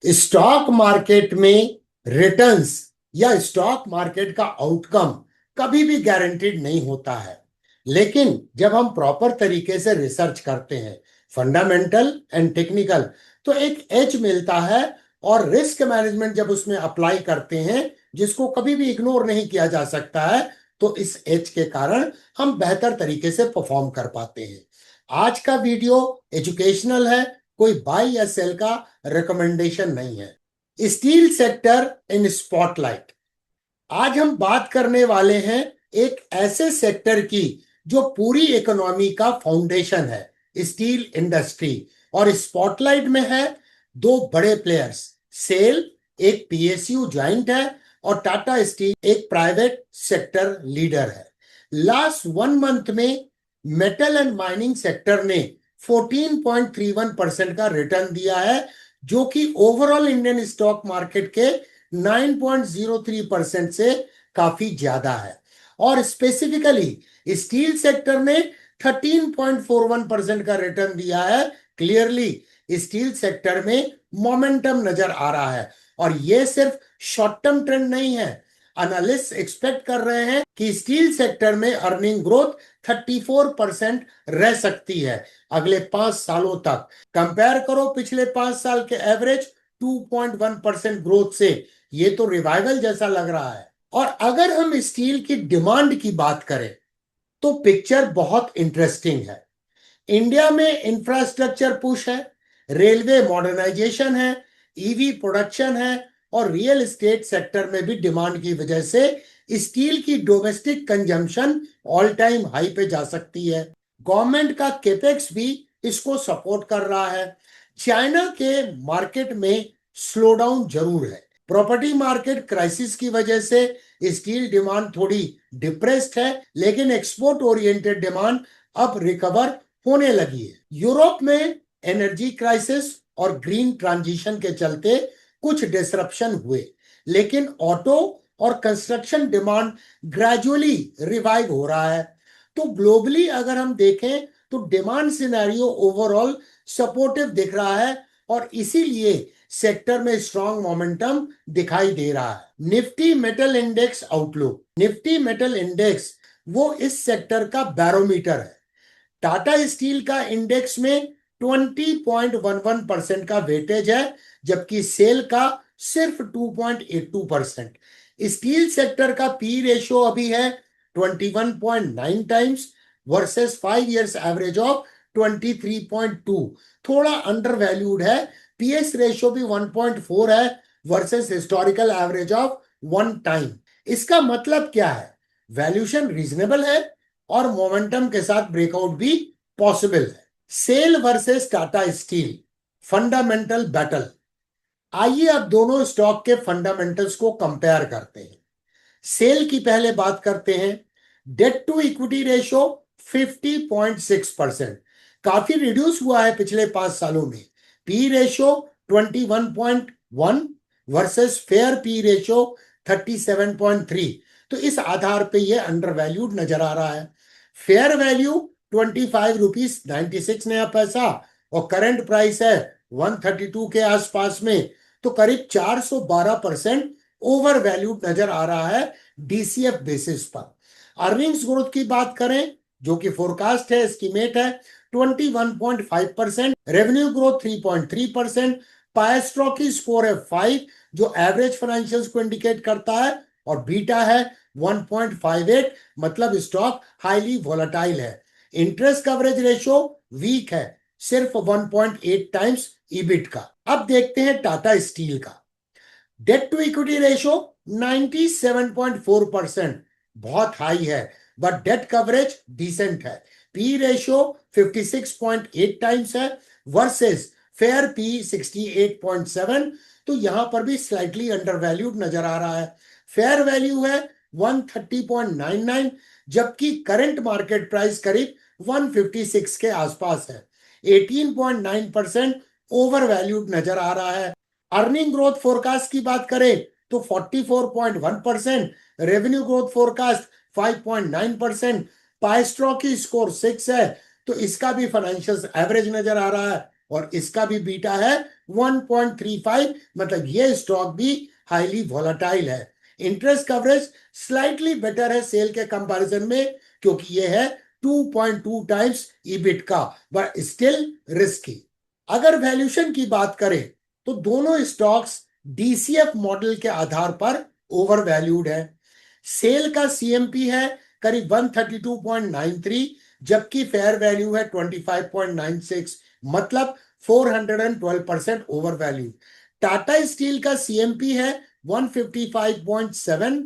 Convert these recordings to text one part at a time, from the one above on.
Stock market में returns या stock market का आउटकम कभी भी गारंटीड नहीं होता है। लेकिन जब हम प्रॉपर तरीके से रिसर्च करते हैं, फंडामेंटल एंड टेक्निकल, तो एक एज मिलता है। और रिस्क मैनेजमेंट जब उसमें अप्लाई करते हैं, जिसको कभी भी इग्नोर नहीं किया जा सकता है, तो इस एज के कारण हम बेहतर तरीके से परफॉर्म कर पाते हैं। आज का वीडियो एजुकेशनल है, कोई बाय या सेल का रिकमेंडेशन नहीं है। Steel sector in spotlight. आज हम बात करने वाले हैं एक ऐसे सेक्टर की जो पूरी इकोनॉमी का फाउंडेशन है, स्टील इंडस्ट्री। और स्पॉटलाइट में है दो बड़े प्लेयर्स, सेल एक पीएसयू ज्वाइंट है और टाटा स्टील एक प्राइवेट सेक्टर लीडर है। लास्ट 1 मंथ में मेटल एंड माइनिंग सेक्टर ने 14.31% का रिटर्न दिया है, जो कि ओवरऑल इंडियन स्टॉक मार्केट के 9.03% से काफी ज्यादा है। और स्पेसिफिकली स्टील सेक्टर ने 13.41% का रिटर्न दिया है। क्लियरली स्टील सेक्टर में मोमेंटम नजर आ रहा है और ये सिर्फ शॉर्ट टर्म ट्रेंड नहीं है। एनालिस्ट एक्सपेक्ट कर रहे हैं कि स्टील सेक्टर में अर्निंग ग्रोथ 34% रह सकती है अगले 5 सालों तक। कंपेयर करो पिछले 5 साल के एवरेज 2.1% ग्रोथ से, ये तो रिवाइवल जैसा लग रहा है। और अगर हम स्टील की डिमांड की बात करें तो पिक्चर बहुत इंटरेस्टिंग है। इंडिया में इंफ्रास्ट्रक्चर पुश है, रेलवे मॉडर्नाइजेशन है, ईवी प्रोडक्शन है और रियल एस्टेट सेक्टर में भी डिमांड की वजह से स्टील की domestic consumption all time high पे जा सकती है। गवर्नमेंट का केपेक्स भी इसको सपोर्ट कर रहा है। चाइना के मार्केट में स्लो डाउन जरूर है। प्रॉपर्टी मार्केट क्राइसिस की वजह से स्टील डिमांड थोड़ी डिप्रेस्ड है, लेकिन एक्सपोर्ट ओरिएंटेड डिमांड अब रिकवर होने लगी है। यूरोप में एनर्जी क्राइसिस और ग्रीन ट्रांजिशन के चलते कुछ डिसरप्शन हुए, लेकिन ऑटो और कंस्ट्रक्शन डिमांड ग्रेजुअली रिवाइव हो रहा है। तो ग्लोबली अगर हम देखें तो डिमांड सिनेरियो ओवरऑल सपोर्टिव दिख रहा है और इसीलिए सेक्टर में स्ट्रॉन्ग मोमेंटम दिखाई दे रहा है। Nifty metal index outlook. Nifty metal index वो इस सेक्टर का बैरोमीटर है। टाटा स्टील का इंडेक्स में 20.11% का वेटेज है, जबकि सेल का सिर्फ 2.82%। स्टील सेक्टर का पी रेशियो अभी है 21.9 times versus 5 years average of 23.2, थोड़ा अंडर वैल्यूड है। पीएस रेशियो भी 1.4 है versus historical average of 1 time. इसका मतलब क्या है? वैल्यूएशन रीजनेबल है और मोमेंटम के साथ ब्रेकआउट भी पॉसिबल है। SAIL versus Tata Steel fundamental battle. आइए अब दोनों स्टॉक के फंडामेंटल्स को कंपेयर करते हैं। सेल की पहले बात करते हैं। डेट टू इक्विटी रेशियो 50.6%, काफी रिड्यूस हुआ है पिछले 5 सालों में। P ratio 21.1 versus fair P ratio 37.3, तो इस आधार पे ये अंडर वैल्यूड नजर आ रहा है। फेयर वैल्यू 25 रुपीज 96 नया पैसा और करंट प्राइस है 132 के आसपास में, तो करीब 412% ओवर वैल्यूड नजर आ रहा है डीसीएफ बेसिस पर। अर्निंग्स ग्रोथ की बात करें, जो कि फोरकास्ट है, एस्टिमेट है 21.5%, रेवेन्यू ग्रोथ 3.3%, पायस्ट्रो की स्कोर है 5, जो एवरेज फाइनेंशियल्स को इंडिकेट करता है, और बीटा है 1.58, मतलब स्टॉक हाईली वोलेटाइल है। इंटरेस्ट कवरेज रेशियो वीक है, सिर्फ 1.8 टाइम्स ईबिट का। अब देखते हैं टाटा स्टील का। डेट टू इक्विटी रेशियो 97.4%, बहुत हाई है, बट डेट कवरेज डिसेंट है। पी रेशियो 56.8 टाइम्स है वर्सेस फेयर पी 68.7, तो यहां पर भी स्लाइटली अंडर वैल्यूड नजर आ रहा है। फेयर वैल्यू है 130.99, जबकि करंट मार्केट प्राइस करीब 156 के आसपास है। 18.9% ओवर वैल्यूड नजर आ रहा है। अर्निंग ग्रोथ फोरकास्ट की बात करें तो 44.1%, रेवेन्यू ग्रोथ फोरकास्ट 5.9%, पाइस्ट्रो की स्कोर 6 है, तो इसका भी फाइनेंशियल एवरेज नजर आ रहा है। और इसका भी बीटा है 1.35, मतलब ये स्टॉक भी हाईली वॉलेटाइल है। इंटरेस्ट कवरेज स्लाइटली बेटर है सेल के कंपैरिजन में, क्योंकि ये है 2.2 टाइम्स ईबिट का, बट स्टिल रिस्की। अगर वैल्यूएशन की बात करें तो दोनों स्टॉक्स डीसीएफ मॉडल के आधार पर ओवर वैल्यूड है। सेल का सीएमपी है करीब 132.93, जबकि फेयर वैल्यू है 25.96, मतलब 412% ओवर वैल्यू। टाटा स्टील का सीएमपी है 155.7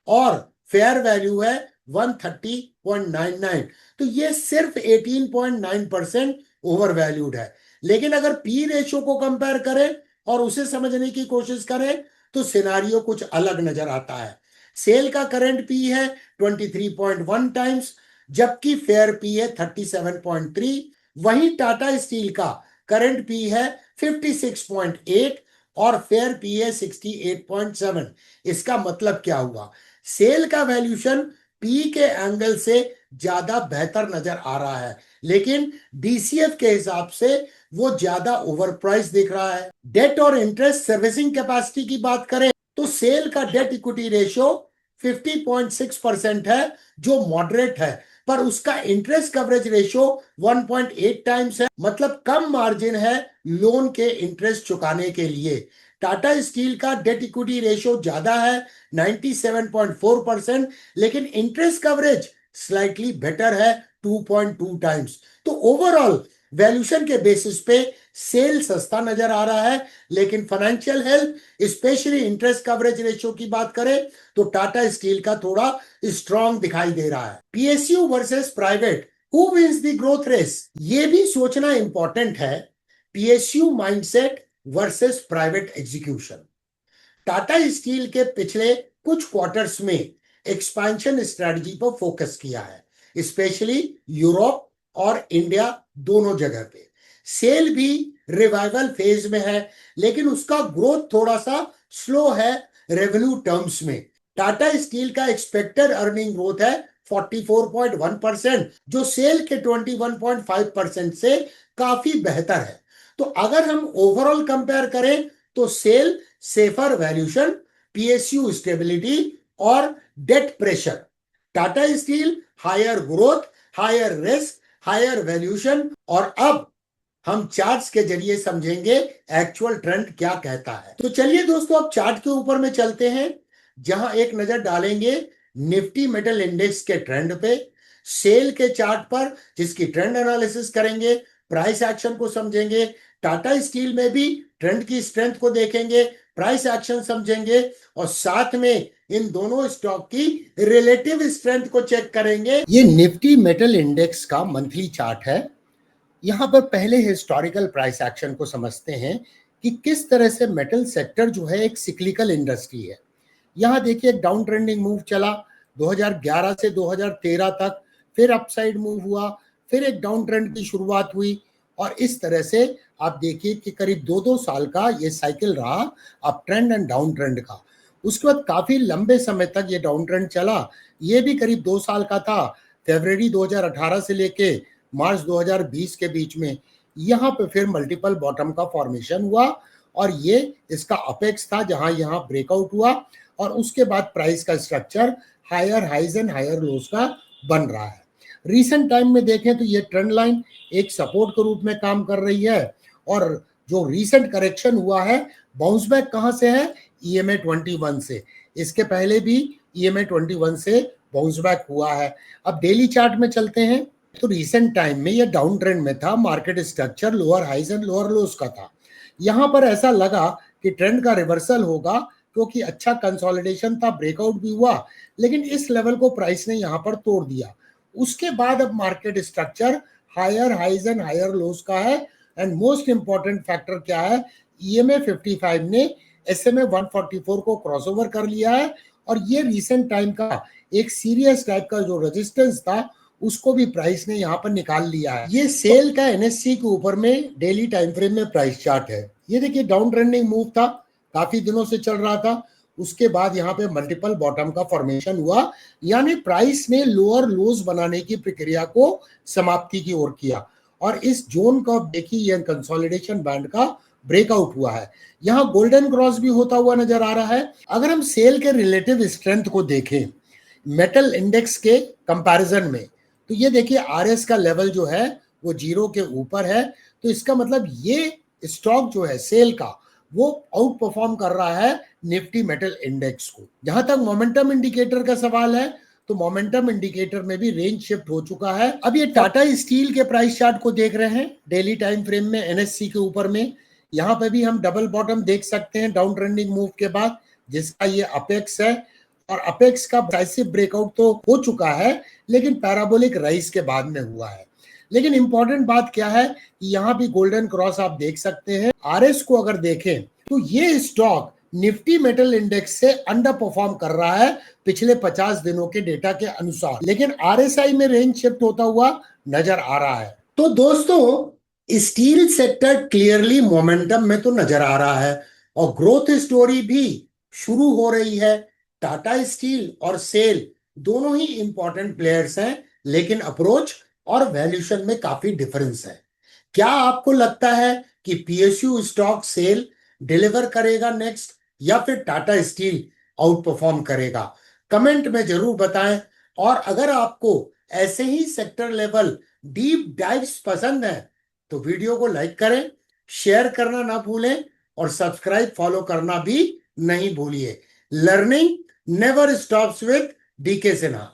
और फेयर वैल्यू है 130.99, तो ये सिर्फ 18.9% ओवर वैल्यूड है। लेकिन अगर पी रेशियो को कंपेयर करें और उसे समझने की कोशिश करें तो सिनारियो कुछ अलग नजर आता है। सेल का करंट पी है 23.1 टाइम्स, जबकि फेयर पी है 37.3। वहीं टाटा स्टील का करंट पी है 56.8 और फेयर पी है 68.7। इसका मतलब क्या हुआ? सेल का वैल्यूएशन पी के एंगल से ज्यादा बेहतर नजर आ रहा है, लेकिन डीसीएफ के हिसाब से वो ज्यादा ओवर प्राइस दिख रहा है। डेट और इंटरेस्ट सर्विसिंग कैपेसिटी की बात करें तो सेल का डेट इक्विटी रेशियो 50.6% है, जो मॉडरेट है, पर उसका इंटरेस्ट कवरेज रेशियो 1.8 टाइम्स है, मतलब कम मार्जिन है लोन के इंटरेस्ट चुकाने के लिए। टाटा स्टील का डेट इक्विटी रेशियो ज्यादा है 97.4%, लेकिन इंटरेस्ट कवरेज स्लाइटली बेटर है 2.2 टाइम्स। तो ओवरऑल वैल्यूएशन के बेसिस पे सेल सस्ता नजर आ रहा है, लेकिन financial health specially interest coverage ratio की बात करें तो टाटा स्टील का थोड़ा स्ट्रॉन्ग दिखाई दे रहा है। PSU versus private, who wins the growth race, ये भी सोचना इंपॉर्टेंट है। PSU mindset versus private execution. Tata Steel के पिछले कुछ क्वार्टर्स में एक्सपेंशन स्ट्रेटजी पर फोकस किया है, स्पेशली यूरोप और इंडिया दोनों जगह पे। सेल भी रिवाइवल फेज में है, लेकिन उसका ग्रोथ थोड़ा सा स्लो है रेवेन्यू टर्म्स में। टाटा स्टील का एक्सपेक्टेड अर्निंग ग्रोथ है 44.1%, जो सेल के 21.5% से काफी बेहतर है। तो अगर हम ओवरऑल कंपेयर करें तो SAIL safer valuation, PSU stability और debt pressure. Tata steel higher growth, higher risk, higher valuation. और अब हम चार्ट्स के जरिए समझेंगे एक्चुअल ट्रेंड क्या कहता है। तो चलिए दोस्तों, अब चार्ट के ऊपर में चलते हैं, जहां एक नजर डालेंगे निफ्टी मेटल इंडेक्स के ट्रेंड पे, सेल के चार्ट पर जिसकी ट्रेंड एनालिसिस करेंगे, प्राइस एक्शन को समझेंगे, टाटा स्टील में भी ट्रेंड की स्ट्रेंथ को देखेंगे, प्राइस एक्शन समझेंगे, और साथ में इन दोनों स्टॉक की रिलेटिव स्ट्रेंथ को चेक करेंगे। ये निफ्टी मेटल इंडेक्स का मंथली चार्ट है। यहां पर पहले हिस्टोरिकल प्राइस एक्शन को समझते हैं कि किस तरह से मेटल सेक्टर जो है एक सिक्लिकल इंडस्ट्री है। यहां देखिए एक डाउन ट्रेंडिंग मूव चला 2011 से 2013 तक, फिर अपसाइड मूव हुआ, फिर एक डाउन ट्रेंड की शुरुआत हुई, और इस तरह से आप देखिए कि करीब 2-2 साल का ये साइकिल रहा up trend and down trend का। उसके बाद काफी लंबे समय तक ये डाउन ट्रेंड चला, ये भी करीब 2 साल का था, फरवरी 2018 से लेके मार्च 2020 के बीच में। यहाँ पे फिर मल्टीपल बॉटम का फॉर्मेशन हुआ, और ये इसका अपेक्स था जहां यहाँ ब्रेकआउट हुआ, और उसके बाद प्राइस का structure higher highs and higher lows का बन रहा है। रीसेंट टाइम में देखें तो ये ट्रेंड लाइन एक सपोर्ट के रूप में काम कर रही है, और जो रीसेंट करेक्शन हुआ है बाउंस बैक कहां से है? EMA 21 से। इसके पहले भी EMA 21 से बाउंस बैक हुआ है। अब डेली चार्ट में चलते हैं तो रीसेंट टाइम में ये डाउन ट्रेंड में था, market structure lower highs and lower lows का था। यहां पर ऐसा लगा कि ट्रेंड का रिवर्सल होगा, क्योंकि अच्छा कंसोलिडेशन था, ब्रेकआउट भी हुआ, लेकिन इस लेवल को प्राइस ने यहां पर तोड़ दिया। उसके बाद अब market structure higher highs and higher lows का है, एंड मोस्ट इंपॉर्टेंट फैक्टर क्या है? EMA 55 ने SMA 144 को क्रॉसओवर कर लिया है, और ये रीसेंट टाइम का एक सीरियस टाइप का जो रेजिस्टेंस था उसको भी प्राइस ने यहाँ पर निकाल लिया है। ये सेल का NSE के ऊपर में डेली टाइम फ्रेम में प्राइस चार्ट है। ये देखिए डाउन ट्रेंडिंग मूव था, काफी दिनों से चल रहा था, उसके बाद यहाँ पे मल्टीपल बॉटम का फॉर्मेशन हुआ, यानी प्राइस ने लोअर लोज बनाने की प्रक्रिया को समाप्ति की ओर किया, और इस जोन का देखिए यह कंसोलिडेशन बैंड का ब्रेकआउट हुआ है। यहाँ गोल्डन क्रॉस भी होता हुआ नजर आ रहा है। अगर हम सेल के रिलेटिव स्ट्रेंथ को देखें मेटल इंडेक्स के कंपैरिजन में, तो ये देखिए आरएस का लेवल जो है वो 0 के ऊपर है। तो इसका मतलब ये स्टॉक जो है सेल का वो आउट परफॉर्म कर रहा है निफ्टी मेटल इंडेक्स को। जहां तक मोमेंटम इंडिकेटर का सवाल है, तो मोमेंटम इंडिकेटर में भी रेंज शिफ्ट हो चुका है। अब ये टाटा स्टील के प्राइस चार्ट को देख रहे हैं डेली टाइम फ्रेम में एनएससी के ऊपर में। यहाँ पे भी हम डबल बॉटम देख सकते हैं डाउन ट्रेंडिंग मूव के बाद, जिसका ये अपेक्स है। और अपेक्स का डिसाइसिव ब्रेकआउट तो हो चुका है, लेकिन पैराबोलिक राइज के बाद में हुआ है। लेकिन इंपॉर्टेंट बात क्या है कि यहाँ भी गोल्डन क्रॉस आप देख सकते हैं। आरएस को अगर देखें तो ये स्टॉक निफ्टी मेटल इंडेक्स से अंडर परफॉर्म कर रहा है पिछले 50 दिनों के डेटा के अनुसार, लेकिन आरएसआई में रेंज शिफ्ट होता हुआ नजर आ रहा है। तो दोस्तों स्टील सेक्टर क्लियरली मोमेंटम में तो नजर आ रहा है और ग्रोथ स्टोरी भी शुरू हो रही है। टाटा स्टील और सेल दोनों ही इंपॉर्टेंट प्लेयर्स हैं, लेकिन अप्रोच और वैल्यूएशन में काफी डिफरेंस है। क्या आपको लगता है कि पीएसयू स्टॉक सेल डिलीवर करेगा नेक्स्ट, या फिर टाटा स्टील आउट परफॉर्म करेगा? कमेंट में जरूर बताएं। और अगर आपको ऐसे ही सेक्टर लेवल डीप डाइव्स पसंद है तो वीडियो को लाइक करें, शेयर करना ना भूलें और सब्सक्राइब फॉलो करना भी नहीं भूलिए। Learning never stops with DK Sinha.